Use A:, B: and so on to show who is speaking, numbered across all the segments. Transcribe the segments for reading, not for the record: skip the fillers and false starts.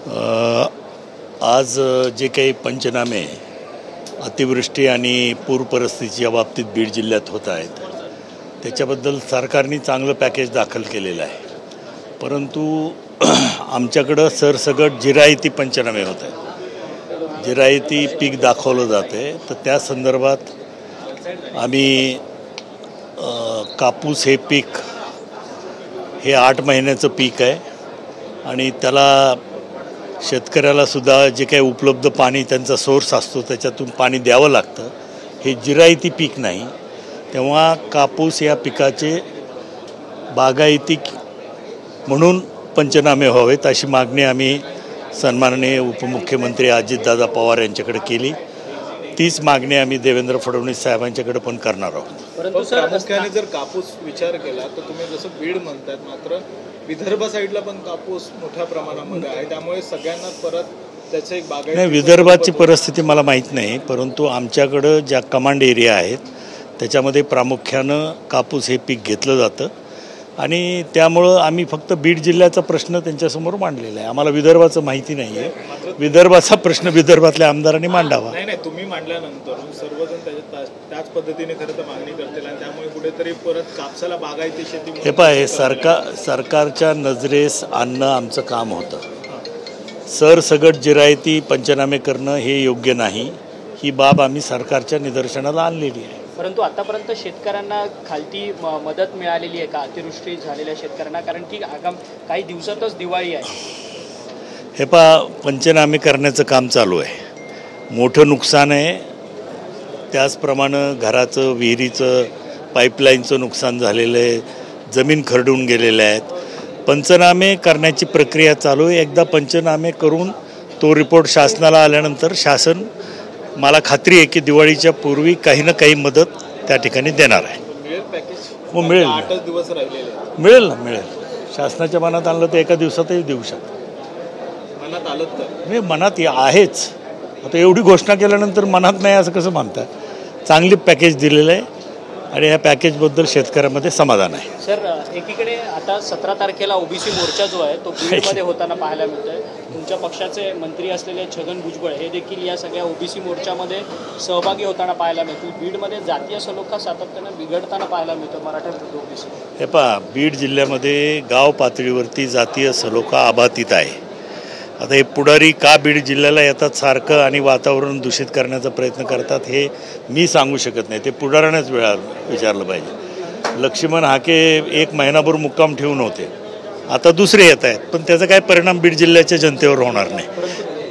A: आज जे काही पंचनामे अतिवृष्टी आणि पूर परिस्थितीच्या बाबतीत बीड जिल्ह्यात होत आहेत त्याच्याबद्दल सरकारने चांगलं पॅकेज दाखल केलेलं आहे. परंतु आमच्याकडं सरसगट जिरायती पंचनामे होत आहेत. जिरायती पीक दाखवलं जाते तर त्या संदर्भात आम्ही कापूस हे पीक हे 8 महिन्याचं पीक आहे आणि त्याला शेतकऱ्याला सुद्धा जे काही उपलब्ध पाणी त्यांचा सोर्स असतो त्याच्यातून पाणी द्यावं लागतं. हे जिरायती पीक नाही. तेव्हा कापूस या पिकाचे बागायती म्हणून पंचनामे व्हावेत अशी मागणी आम्ही सन्माननीय उपमुख्यमंत्री अजितदादा पवार यांच्याकडे केली. तीच मागणी आम्ही देवेंद्र फडणवीस साहेबांच्याकडे पण करणार आहोत.
B: परंतु प्रामुख्याने जर कापूस विचार केला तर तुम्ही जसं बीड म्हणतात, मात्र विदर्भ साईडला पण कापूस मोठ्या प्रमाणामध्ये आहे, त्यामुळे सगळ्यांना परत त्याचं एक बागायती.
A: नाही, विदर्भाची परिस्थिती मला माहीत नाही, परंतु आमच्याकडं ज्या कमांड एरिया आहेत त्याच्यामध्ये प्रामुख्यानं कापूस हे पीक घेतलं जातं आणि त्यामुळं आम्ही फक्त बीड जिल्ह्याचा प्रश्न त्यांच्यासमोर मांडलेला आहे. आम्हाला विदर्भाचं माहिती नाही आहे. विदर्भाचा प्रश्न विदर्भातल्या आमदारांनी मांडावा.
B: नाही, तुम्ही मांडल्यानंतर सर्वजण त्याच पद्धतीने खरं तर मागणी करतील आणि त्यामुळे कुठेतरी परत कापसाला बागायती शेती.
A: हे पाहे, सरकारच्या नजरेस आणणं आमचं काम होतं. सरसगट जिरायती पंचनामे करणं हे योग्य नाही. ही बाब आम्ही सरकारच्या निदर्शनाला आणलेली आहे.
C: परंतु आतापर्यंत शेतकऱ्यांना खालती मदत मिळालेली आहे का अतिवृष्टी झालेल्या शेतकऱ्यांना? कारण की काही दिवसातच दिवाळी आहे.
A: हे पहा, पंचनामे करण्याचं काम चालू आहे. मोठं नुकसान आहे. त्याचप्रमाणे घराचं, विहिरीचं, पाईपलाईनचं नुकसान झालेलं आहे. जमीन खरडून गेलेल्या आहेत. पंचनामे करण्याची प्रक्रिया चालू आहे. एकदा पंचनामे करून तो रिपोर्ट शासनाला आल्यानंतर शासन, मला खात्री आहे की दिवाळीच्या पूर्वी काही ना काही मदत त्या ठिकाणी देणार आहे. हो, मिळेल.
B: 8 दिवस राहिलेले.
A: मिळेल. शासनाच्या मनात आणलं तर एका दिवसातही देऊ शकतो.
B: मनात आलं तर
A: नाही, मनात आहेच. आता एवढी घोषणा केल्यानंतर मनात नाही असं कसं म्हणतात? चांगली पॅकेज दिलेलं आहे आणि या पॅकेजबद्दल शेतकऱ्यामध्ये समाधान आहे.
C: सर, एकीकडे आता 17 तारखेला ओबीसी मोर्चा जो आहे तो बीडमध्ये होताना पाहायला मिळतोय. तुमच्या पक्षाचे मंत्री असलेले छगन भुजबळ हे देखील या सगळ्या ओबीसी मोर्चामध्ये सहभागी होताना पाहायला मिळतो. बीडमध्ये जातीय सलोखा सातत्यानं बिघडताना पाहायला मिळतो मराठा ओबीसी.
A: हे पहा, बीड जिल्ह्यामध्ये गाव पातळीवरती जातीय सलोखा अबाधित आहे. आता हे पुढारी का बीड जिल्ह्याला येतात सारखं आणि वातावरण दूषित करण्याचा प्रयत्न करतात हे मी सांगू शकत नाही. ते पुढाऱ्यानेच विचारलं पाहिजे. लक्ष्मण हाके 1 महिनाभर मुक्काम ठेवून होते, आता दुसरे येत आहेत, पण त्याचा काय परिणाम बीड जिल्ह्याच्या जनतेवर होणार नाही.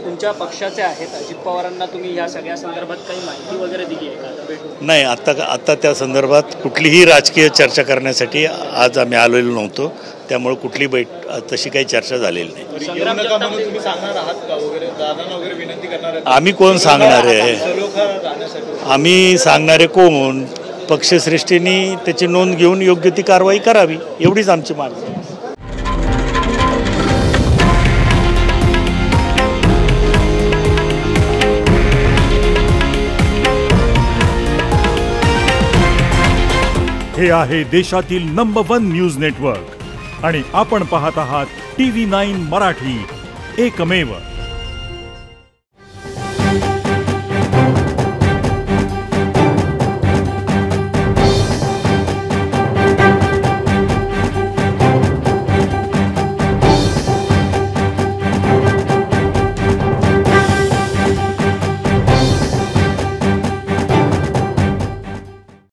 C: तुमच्या पक्षाचे आहेत अजित पवारांना तुम्ही या सगळ्या संदर्भात काही माहिती वगैरे दिली आहे का?
A: नाही, आता त्या संदर्भात कुठलीही राजकीय चर्चा करण्यासाठी आज आम्ही आलेलो नव्हतो. त्यामुळे कुठली तशी काही चर्चा झालेली नाही. आम्ही कोण सांगणार आहे? आम्ही सांगणारे कोण? पक्षश्रेष्ठींनी त्याची नोंद घेऊन योग्य ती कारवाई करावी, एवढीच आमची मागणी.
D: हे आहे देशातील नंबर 1 न्यूज नेटवर्क आणि आपण पाहत आहात TV9 मराठी, एकमेव.